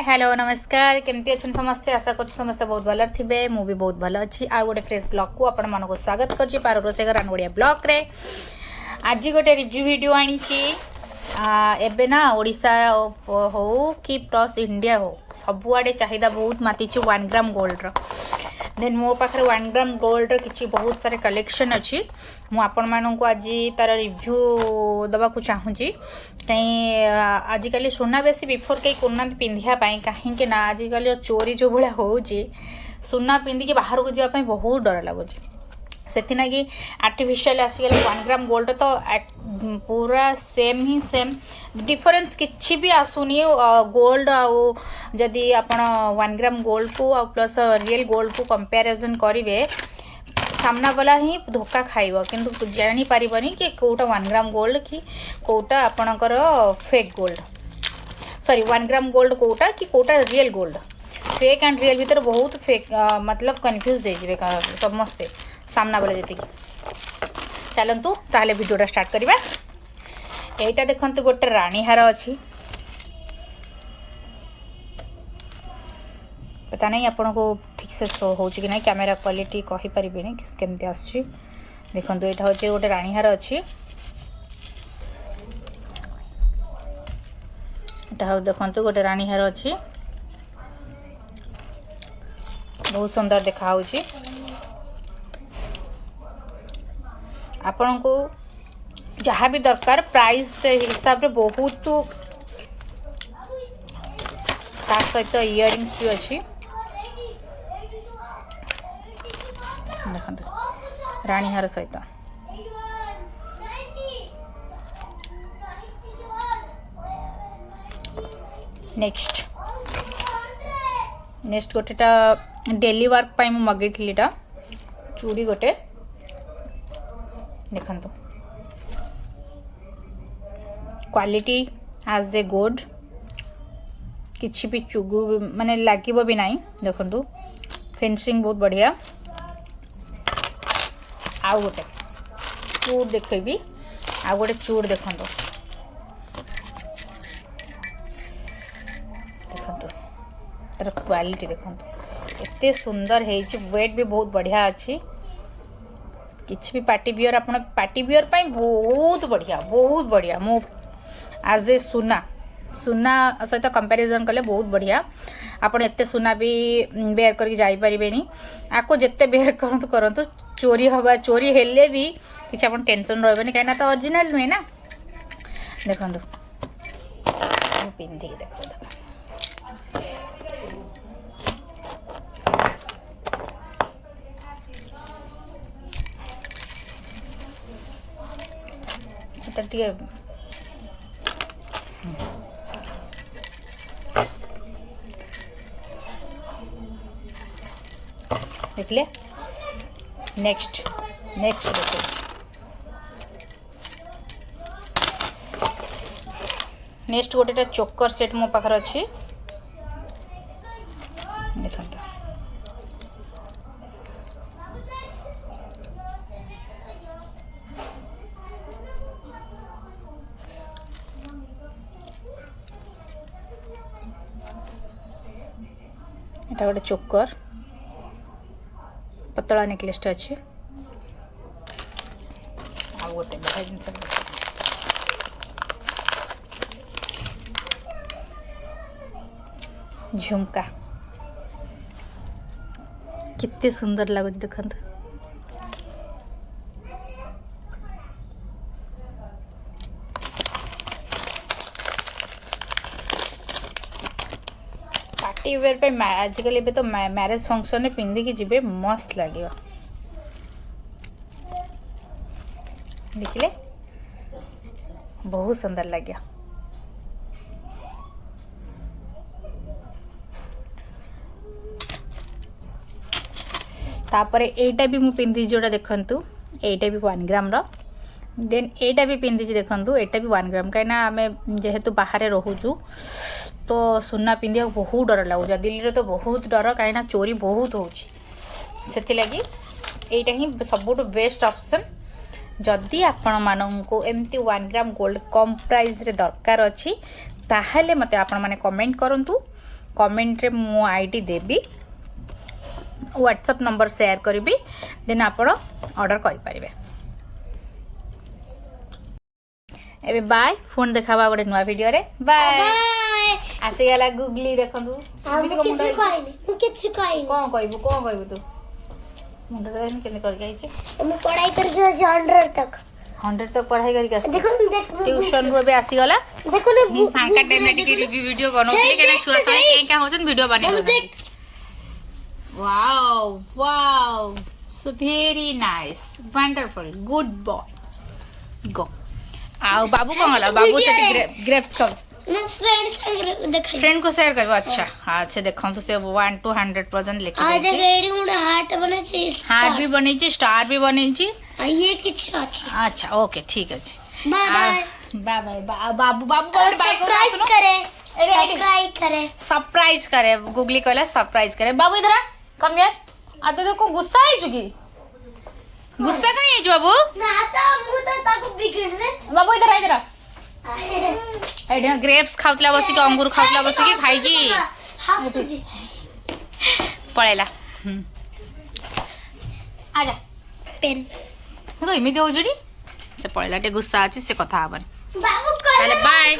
Hi hello नमस्कार केमती अच्छे समस्ते आशा कर समस्ते बहुत भल थे मु भी बहुत भल अच्छी आ गोटे फ्रेश ब्लॉग को आपण मानक स्वागत कर पारो रोषेगर आनगड़िया ब्लॉग रे आज गोटे रिव्यू वीडियो आनी एबे ना ओडिशा हो कि प्लस इंडिया हो सबुआडे चाहिदा बहुत माती 1 ग्राम गोल्ड रो देन मो पाखे 1 ग्राम गोल्ड किसी बहुत सारे कलेक्शन अच्छी मु आपण मानक आज तार रिव्यू दबा को चाहूँगी कहीं आजिकल सुना बेसी बिफोर कहीं करना पिंधापी कहीं ना आजिकल चोरी जो भाया हो सुना पिंधिकी बाहर को जावाई बहुत डर लगुच से लगी आर्टिफिशियल आसिगला 1 ग्राम गोल्ड तो पूरा सेम ही सेम डिफरेंस किसी भी आसुनी गोल्ड आउ जदि आपण 1 ग्राम गोल्ड को आ प्लस रियल गोल्ड को कंपैरिजन करेंगे सामना वाला ही धोखा खाइब किंतु जानी पारिबनी कि कोटा 1 ग्राम गोल्ड कि कोटा आपणकर fake gold sorry 1 gram gold कोटा कि कोटा real gold fake and real भीतर बहुत फेक मतलब कन्फ्यूज हो समस्ते सामना वाले जी चलतु ताहले वीडियोटा स्टार्ट करवा यहीटा देखते गोटे रानी हार अच्छी पता नहीं आपन को ठीक से शो हो कि नहीं कैमेरा क्वालिटी कहीपर केमती आसुची देखो यहाँ हूँ गोटे रानी हार अच्छी यहाँ देखो गोटे रानी हार अच्छी बहुत सुंदर देखा आपण को जहाँ भी दरकार प्राइस हिसाब से बहुत सहित इयरिंग्स भी अच्छी देखते रानी हार सहित नेक्स्ट गोटेटा डेली वर्क पाई मगेली चूड़ी गोटे देखंतु क्वालिटी एज ए गुड किसी भी चुगु माने लागिबो भी नहीं देखंतु फिनिशिंग बहुत बढ़िया आउ गोटे चूड़ देखेबी आउ गोटे चूड़ देखंतु तार क्वालिटी देखंतु एते सुंदर है वेट भी बहुत बढ़िया अच्छी किसी भी पार्टी वियर आप पार्टी वियर पाई बहुत बढ़िया मो आज ए सुना सहित कंपैरिजन कले बहुत बढ़िया आपन एते सुना भी बेयर करके जाई परिबेनी आको जत्ते बेयर करंतु चोरी हेले भी किसी आपन टेंशन रहबेनी काइना तो ओरिजिनल नुहे ना देखंतु पिंधी देखो देखले नेक्स्ट देखो नेक्स्ट गोटे चोकर सेट मो पाखर अच्छी देखो এটা गोटे चोकर पतला नेकलेस अच्छे आ गोटे बढ़िया जिन झुमका कितने सुंदर लगुच देखते पार्टी वेयर पे आजिकल ए तो मैरेज फंक्शन में पिंधिकी जी मस्त लगे देखिले बहुत सुंदर लगे तापर एटा भी मु पिंधि जोड़ा देखंतु एटा भी 1 ग्राम रो देन एटा भी पिंधि देखंतु एटा भी 1 ग्राम कहीं आमे जेहेतु बाहर रोचु तो सुना पिंधिया बहुत डर लगुच दिल्ली रे तो बहुत डर कहीं चोरी बहुत होती लगी यहीटा ही सबुठ बेस्ट ऑप्शन जदि आपण मानू एमती 1 ग्राम गोल्ड कम प्राइस रे दरकार अच्छी ताहले मते आपण माने कमेंट करंतु कमेंट रे मो आईडी देबी व्हाट्सएप नंबर शेयर करी देन आप ऑर्डर करें। एबे बाय फोन देखावा गोटे नुआ वीडियो रे बाय आसी गला गुगली देखंतु कौन कहबू तू मुंडा केने कर गई मैं पढ़ाई करके 100 तक 100 तक पढ़ाई करके आसी देखो देख ट्यूशन रो बे आसी गला देखो ना फांका टाइम में टिके रिव्यू वीडियो बनौले केना छुआ सही के क्या होचन वीडियो बने wow wow so very nice wonderful good boy go आ बाबू कौन हला बाबू से ग्रेप्स खाउछ मैं फ्रेंड संग देखाई फ्रेंड को शेयर करबो अच्छा हां से देखम तो से 1 to 100% लिख आ दे देख मुंडा हार्ट बने छी हार्ट भी बनै छी स्टार भी बनै छी आ ये किछ अछि अच्छा ओके ठीक अछि बाय बाय बाबू बाबू को बाय को सरप्राइज करे अरे सरप्राइज करे गूगली कहला सरप्राइज करे बाबू इधर आ कम यार आ तो देखो गुस्सा आई चुकी गुस्सा कहीं है बाबू ना तो मु तो ताको बिगड़ रे बाबू इधर आ एडे ग्रेप्स खाउतला बसी के अंगूर खाउतला बसी के खाई जी हासुजी पळेला आजा पेन तो इमिति हो जुडी से पळेला टे गुस्सा अछि से कथा हबन बाबू बाय